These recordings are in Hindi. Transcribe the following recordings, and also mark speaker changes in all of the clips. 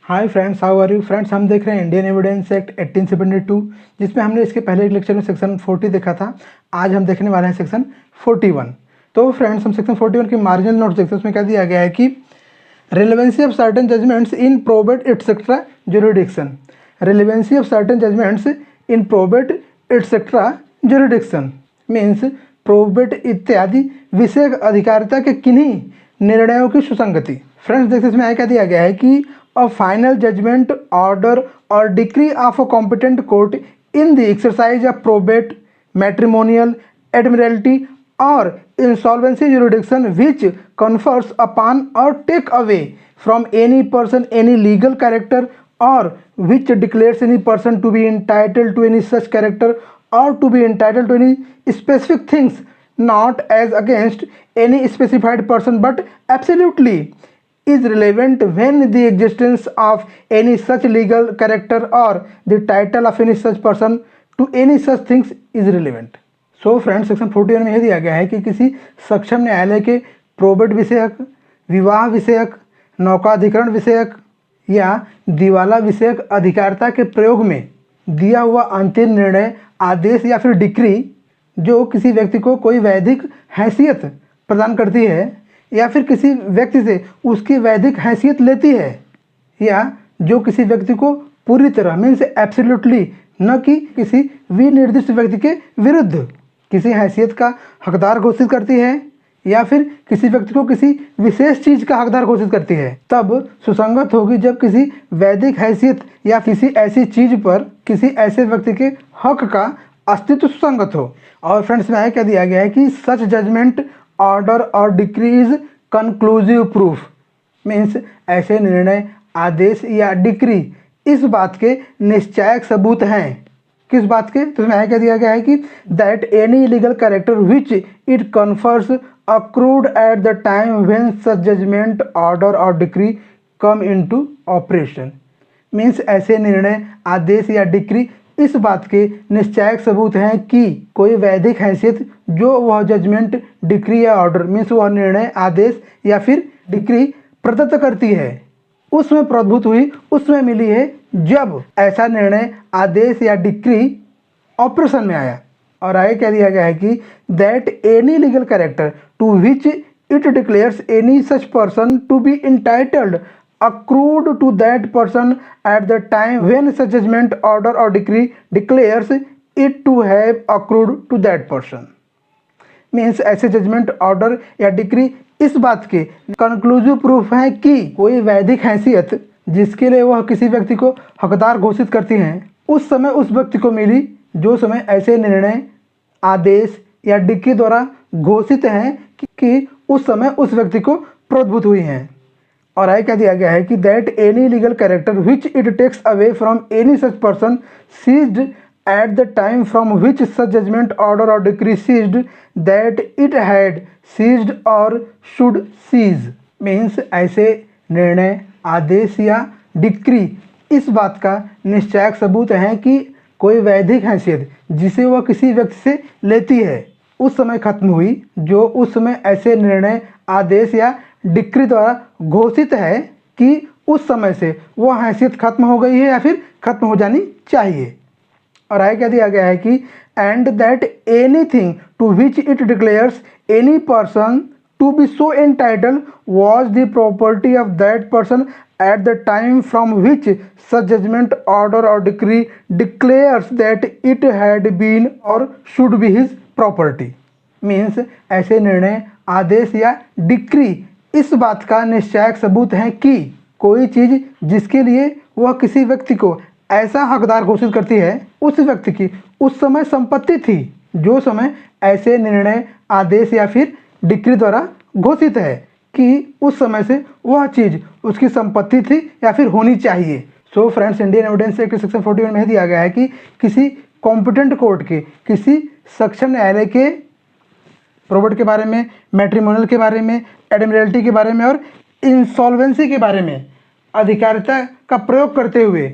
Speaker 1: Hi friends, how are you friends. हम देख रहे हैं इंडियन एविडेंस एक्ट 1872, जिसमें हमने इसके पहले एक लेक्चर में सेक्शन 40 देखा था। आज हम देखने वाले हैं सेक्शन 41। तो फ्रेंड्स, हम सेक्शन 41 की मार्जिनल नोट देखते हैं। उसमें क्या दिया गया है कि relevancy of certain judgements in probate etcetera jurisdiction. Relevancy of certain judgements in probate etcetera jurisdiction means probate इत्यादि विषय अधिकारिता के किन्हीं निर्णयों की सुसंगति। फ्रेंड्स देखते इसमें क्या दिया गया है कि a final judgment, order or decree of a competent court in the exercise of probate, matrimonial, admiralty or insolvency jurisdiction which confers upon or take away from any person any legal character or which declares any person to be entitled to any such character or to be entitled to any specific things not as against any specified person but absolutely is relevant when the existence of any such legal character or the title of any such person to any such things is relevant. So friends, section 41 में यह दिया गया है कि किसी सक्षम न्यायालय के प्रोबेट विषयक, विवाह विषयक, नौकाधिकरण विषयक या दिवाला विषयक अधिकारिता के प्रयोग में दिया हुआ अंतिम निर्णय, आदेश या फिर डिक्री जो किसी व्यक्ति को कोई वैधिक हैसियत प्रदान करती है या फिर किसी व्यक्ति से उसकी वैधिक हैसियत लेती है या जो किसी व्यक्ति को पूरी तरह मीन्स एब्सोल्युटली न कि किसी विनिर्दिष्ट व्यक्ति के विरुद्ध किसी हैसियत का हकदार घोषित करती है या फिर किसी व्यक्ति को किसी विशेष चीज़ का हकदार घोषित करती है, तब सुसंगत होगी जब किसी वैधिक हैसियत या किसी ऐसी चीज़ पर किसी ऐसे व्यक्ति के हक का अस्तित्व सुसंगत हो। और फ्रेंड्स में क्या दिया गया है कि सच जजमेंट, ऑर्डर और decree is conclusive proof means ऐसे निर्णय, आदेश या डिक्री इस बात के निश्चायक सबूत हैं। किस बात के? तो इसमें क्या दिया गया है कि that any legal character which it confers accrued at the time when such judgment, order और decree come into operation means ऐसे निर्णय, आदेश या डिक्री इस बात के निश्चायक सबूत हैं कि कोई वैधिक हैसियत जो वह जजमेंट, डिक्री या ऑर्डर मीन्स वह निर्णय, आदेश या फिर डिक्री प्रदत्त करती है उसमें प्रभुत्व हुई, उसमें मिली है जब ऐसा निर्णय, आदेश या डिक्री ऑपरेशन में आया। और आगे क्या दिया गया है कि that any legal character to which it declares any such person to be entitled accrued to that person at the time when such judgment, order or decree declares it to have accrued to that person means ऐसे जजमेंट, ऑर्डर या डिक्री इस बात के कंक्लूसिव प्रूफ है कि कोई वैधिक हैसियत जिसके लिए वह किसी व्यक्ति को हकदार घोषित करती हैं उस समय उस व्यक्ति को मिली जो समय ऐसे निर्णय, आदेश या डिक्री द्वारा घोषित हैं कि उस समय उस व्यक्ति को प्रभुत्व हुई हैं। और आगे क्या दिया गया है कि that any legal character which it takes away from any such person ceased at the time from which such judgment, order और decree ceased that it had ceased और शुड सीज मीन्स ऐसे निर्णय, आदेश या डिक्री इस बात का निश्चायक सबूत है कि कोई वैधिक हैसियत जिसे वह किसी व्यक्ति से लेती है उस समय खत्म हुई जो उस समय ऐसे निर्णय, आदेश या डिक्री द्वारा घोषित है कि उस समय से वह हैसियत खत्म हो गई है या फिर खत्म हो जानी चाहिए। और आगे क्या दिया गया है कि and that anything to which it declares any person to be so entitled was the property of that person at the time from which such judgment, order और decree declares that it had been और should be his property means ऐसे निर्णय, आदेश या डिक्री इस बात का निश्चायक सबूत है कि कोई चीज़ जिसके लिए वह किसी व्यक्ति को ऐसा हकदार घोषित करती है उस व्यक्ति की उस समय संपत्ति थी जो समय ऐसे निर्णय, आदेश या फिर डिक्री द्वारा घोषित है कि उस समय से वह चीज़ उसकी संपत्ति थी या फिर होनी चाहिए। So friends, Indian evidence act section 41 में दिया गया है कि किसी कॉम्पिटेंट कोर्ट के, किसी सक्षम न्यायालय के प्रोबेट के बारे में, मैट्रिमोनियल के बारे में, एडमिरल्टी के बारे में और इंसॉल्वेंसी के बारे में अधिकारिता का प्रयोग करते हुए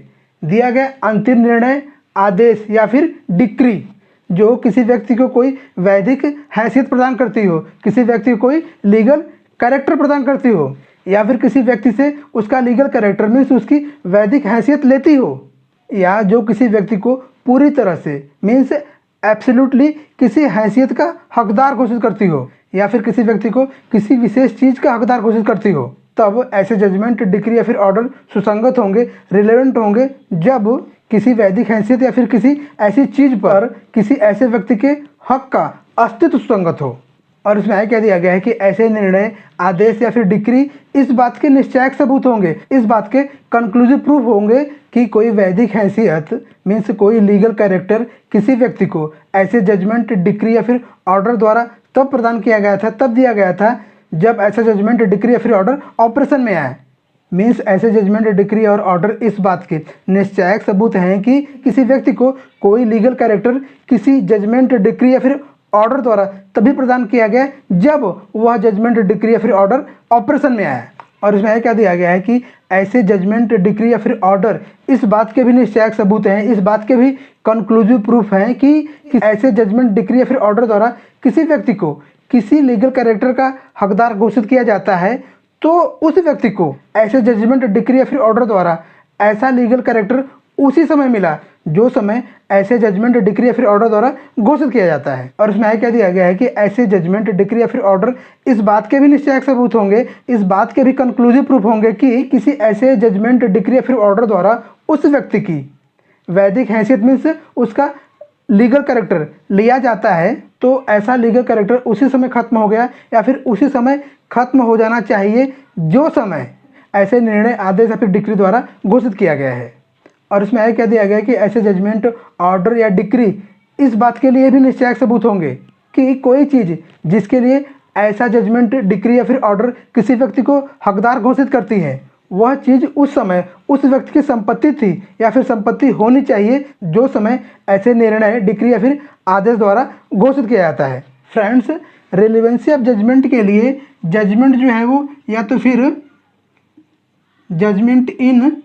Speaker 1: दिया गया अंतिम निर्णय, आदेश या फिर डिक्री जो किसी व्यक्ति को कोई वैधिक हैसियत प्रदान करती हो, किसी व्यक्ति को कोई लीगल कैरेक्टर प्रदान करती हो या फिर किसी व्यक्ति से उसका लीगल कैरेक्टर मीन्स उसकी वैधिक हैसियत लेती हो, या जो किसी व्यक्ति को पूरी तरह से मीन्स एब्सोल्युटली किसी हैसियत का हकदार घोषित करती हो, या फिर किसी व्यक्ति को किसी विशेष चीज़ का हकदार घोषित करती हो, तब ऐसे जजमेंट, डिक्री या फिर ऑर्डर सुसंगत होंगे, रिलेवेंट होंगे जब किसी वैधिक हैसियत या फिर किसी ऐसी चीज़ पर किसी ऐसे व्यक्ति के हक का अस्तित्व सुसंगत हो। और इसमें आगे कह दिया गया है कि ऐसे निर्णय, आदेश या फिर डिक्री इस बात के निश्चायक सबूत होंगे, इस बात के कंक्लूसिव प्रूफ होंगे कि कोई वैधिक हैसियत मीन्स कोई लीगल कैरेक्टर किसी व्यक्ति को ऐसे जजमेंट, डिक्री या फिर ऑर्डर द्वारा तब प्रदान किया गया था, तब दिया गया था जब ऐसा जजमेंट, डिक्री या फिर ऑर्डर ऑपरेशन में आए। मीन्स ऐसे जजमेंट, डिक्री और ऑर्डर इस बात के निश्चायक सबूत हैं कि किसी व्यक्ति को कोई लीगल कैरेक्टर किसी जजमेंट, डिक्री या फिर ऑर्डर द्वारा तभी प्रदान किया गया जब वह जजमेंट, डिक्री या फिर ऑर्डर ऑपरेशन में आया। और इसमें यह क्या दिया गया है कि ऐसे जजमेंट, डिक्री या फिर ऑर्डर इस बात के भी निश्चायक सबूत हैं, इस बात के भी कंक्लूसिव प्रूफ हैं कि ऐसे जजमेंट, डिक्री या फिर ऑर्डर द्वारा किसी व्यक्ति को किसी लीगल कैरेक्टर का हकदार घोषित किया जाता है, तो उस व्यक्ति को ऐसे जजमेंट, डिक्री या फिर ऑर्डर द्वारा ऐसा लीगल कैरेक्टर उसी समय मिला जो समय ऐसे जजमेंट, डिक्री या फिर ऑर्डर द्वारा घोषित किया जाता है। और इसमें क्या दिया गया है कि ऐसे जजमेंट, डिक्री या फिर ऑर्डर इस बात के भी निश्चायक सबूत होंगे, इस बात के भी कंक्लूसिव प्रूफ होंगे कि किसी ऐसे जजमेंट, डिक्री या फिर ऑर्डर द्वारा उस व्यक्ति की वैधिक हैसियत मीन्स उसका लीगल कैरेक्टर लिया जाता है, तो ऐसा लीगल कैरेक्टर उसी समय खत्म हो गया या फिर उसी समय खत्म हो जाना चाहिए जो समय ऐसे निर्णय, आदेश या फिर डिक्री द्वारा घोषित किया गया है। और इसमें आगे क्या दिया गया है कि ऐसे जजमेंट, ऑर्डर या डिक्री इस बात के लिए भी निश्चायक सबूत होंगे कि कोई चीज़ जिसके लिए ऐसा जजमेंट, डिक्री या फिर ऑर्डर किसी व्यक्ति को हकदार घोषित करती है, वह चीज़ उस समय उस व्यक्ति की संपत्ति थी या फिर संपत्ति होनी चाहिए जो समय ऐसे निर्णय, डिक्री या फिर आदेश द्वारा घोषित किया जाता है। फ्रेंड्स, रेलिवेंसी ऑफ जजमेंट के लिए जजमेंट जो है वो या तो फिर जजमेंट इन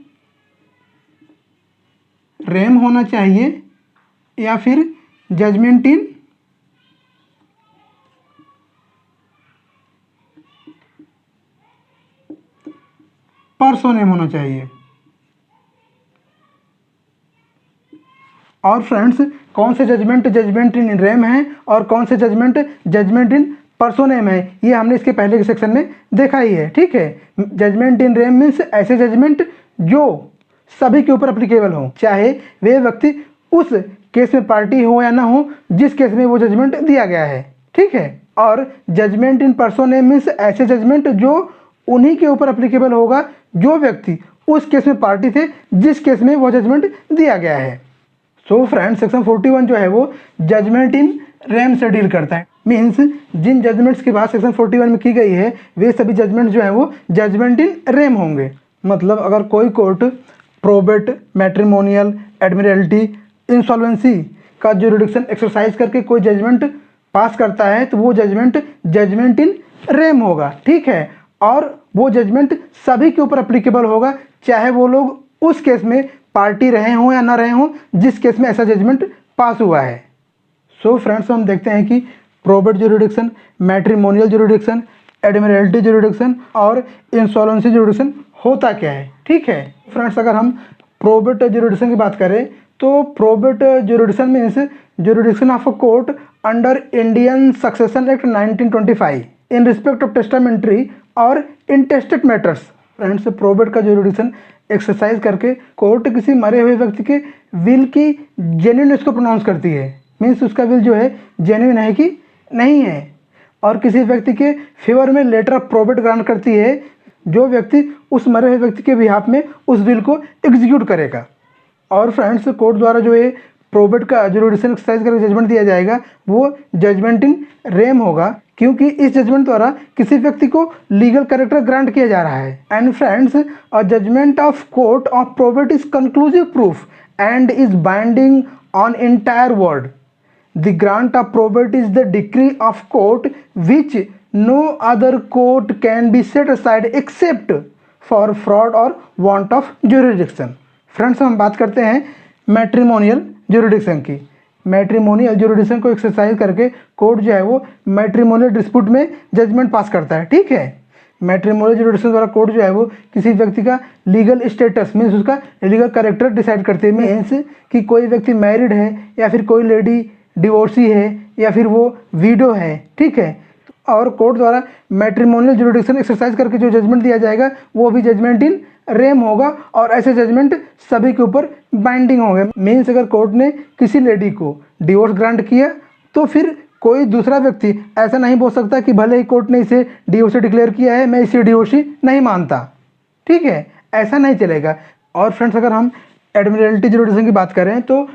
Speaker 1: रेम होना चाहिए या फिर जजमेंट इन पर्सोनेम होना चाहिए। और फ्रेंड्स, कौन से जजमेंट जजमेंट इन रेम है और कौन से जजमेंट जजमेंट इन पर्सोनेम है, ये हमने इसके पहले के सेक्शन में देखा ही है। ठीक है, जजमेंट इन रेम मीन्स ऐसे जजमेंट जो सभी के ऊपर अप्लीकेबल हो, चाहे वे व्यक्ति उस केस में पार्टी हो या ना हो जिस केस में वो जजमेंट दिया गया है। ठीक है, और जजमेंट इन पर्सोनेम मीन्स ऐसे जजमेंट जो उन्हीं के ऊपर अप्लीकेबल होगा जो व्यक्ति उस केस में पार्टी थे जिस केस में वो जजमेंट दिया गया है। सो फ्रेंड्स, सेक्शन 41 जो है वो जजमेंट इन रेम से डील करता है। मीन्स जिन जजमेंट्स की बात सेक्शन 41 में की गई है वे सभी जजमेंट जो है वो जजमेंट इन रेम होंगे। मतलब अगर कोई court probate, matrimonial, Admiralty, insolvency का जुरिडिक्शन एक्सरसाइज करके कोई जजमेंट पास करता है तो वो जजमेंट जजमेंट इन रेम होगा। ठीक है, और वो जजमेंट सभी के ऊपर अप्लीकेबल होगा, चाहे वो लोग उस केस में पार्टी रहे हों या ना रहे हों जिस केस में ऐसा जजमेंट पास हुआ है। सो फ्रेंड्स, हम देखते हैं कि probate jurisdiction, matrimonial jurisdiction, Admiralty jurisdiction और इंसॉल्वेंसी जुरिडिक्शन होता क्या है। ठीक है फ्रेंड्स, अगर हम प्रोबेट जुरिडिक्शन की बात करें तो probate jurisdiction means jurisdiction of a court under Indian succession act 1925 in respect of testamentary और इंटेस्टेड मैटर्स। फ्रेंड्स, प्रोबेट का जुरिडिक्शन एक्सरसाइज करके कोर्ट किसी मरे हुए व्यक्ति के विल की जेन्युइननेस को प्रोनाउंस करती है। मीन्स उसका विल जो है जेन्युइन है कि नहीं है, और किसी व्यक्ति के फेवर में लेटर ऑफ प्रोबेट ग्रांट करती है जो व्यक्ति उस मरे हुए व्यक्ति के बिहाफ में उस विल को एग्जीक्यूट करेगा। और फ्रेंड्स, कोर्ट द्वारा जो है प्रोबेट का जुरिडिक्शन एक्सरसाइज करके जजमेंट दिया जाएगा वो जजमेंट इन रेम होगा, क्योंकि इस जजमेंट द्वारा किसी व्यक्ति को लीगल कैरेक्टर ग्रांट किया जा रहा है। And friends, a judgement of court of probate is conclusive proof and is binding on entire world. The grant of probate is the decree of court which no other court can be set aside except for fraud or want of jurisdiction. Friends, हम बात करते हैं मैट्रिमोनियल जुरिडिक्शन की। मैट्रिमोनियल जुरिडिक्शन को एक्सरसाइज करके कोर्ट जो है वो मैट्रिमोनियल डिस्प्यूट में जजमेंट पास करता है। ठीक है, मैट्रिमोनियल जुरिडिक्शन द्वारा कोर्ट जो है वो किसी व्यक्ति का लीगल स्टेटस मीन्स उसका लीगल कैरेक्टर डिसाइड करते हैं। मीन्स कि कोई व्यक्ति मैरिड है या फिर कोई लेडी डिवोर्सी है या फिर वो विडो है, ठीक है। और कोर्ट द्वारा मैट्रिमोनियल जुरिडिक्शन एक्सरसाइज करके जो जजमेंट दिया जाएगा वो भी जजमेंट इन रेम होगा और ऐसे जजमेंट सभी के ऊपर बाइंडिंग होंगे। मीन्स अगर कोर्ट ने किसी लेडी को डिवोर्स ग्रांट किया तो फिर कोई दूसरा व्यक्ति ऐसा नहीं बोल सकता कि भले ही कोर्ट ने इसे डिवोर्सी डिक्लेयर किया है, मैं इसे डिवोर्सी नहीं मानता, ठीक है, ऐसा नहीं चलेगा। और फ्रेंड्स अगर हम एडमिरल्टी जुरिडिक्शन की बात करें तो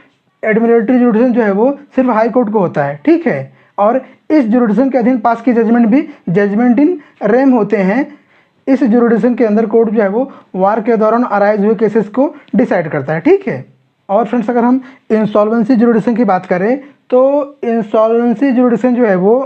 Speaker 1: एडमिरल्टी जुरिडिक्शन जो है वो सिर्फ हाई कोर्ट को होता है, ठीक है। और इस जुरिडिक्शन के अधीन पास की जजमेंट भी जजमेंट इन रेम होते हैं। इस जुरिडिक्शन के अंदर कोर्ट जो है वो वार के दौरान अराइज हुए केसेस को डिसाइड करता है, ठीक है। और फ्रेंड्स अगर हम इंसॉल्वेंसी जुरिडिक्शन की बात करें तो इंसॉल्वेंसी जुरिडिक्शन जो है वो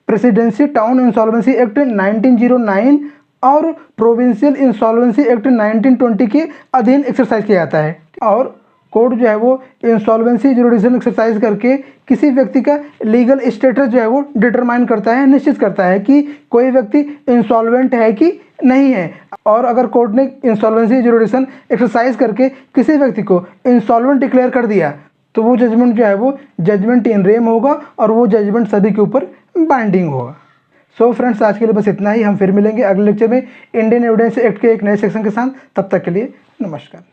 Speaker 1: प्रेसिडेंसी टाउन इंसॉल्वेंसी एक्ट 1909 और प्रोविंशियल इंसॉल्वेंसी एक्ट 1920 के अधीन एक्सरसाइज किया जाता है। और कोर्ट जो है वो इंसॉल्वेंसी जुरिडिक्शन एक्सरसाइज करके किसी व्यक्ति का लीगल स्टेटस जो है वो डिटरमाइन करता है, निश्चित करता है कि कोई व्यक्ति इंसॉल्वेंट है कि नहीं है। और अगर कोर्ट ने इंसॉल्वेंसी जुरिडिक्शन एक्सरसाइज करके किसी व्यक्ति को इंसॉल्वेंट डिक्लेयर कर दिया तो वो जजमेंट जो है वो जजमेंट इन रेम होगा और वो जजमेंट सभी के ऊपर बाइंडिंग होगा। सो फ्रेंड्स आज के लिए बस इतना ही। हम फिर मिलेंगे अगले लेक्चर में इंडियन एविडेंस एक्ट के एक नए सेक्शन के साथ। तब तक के लिए नमस्कार।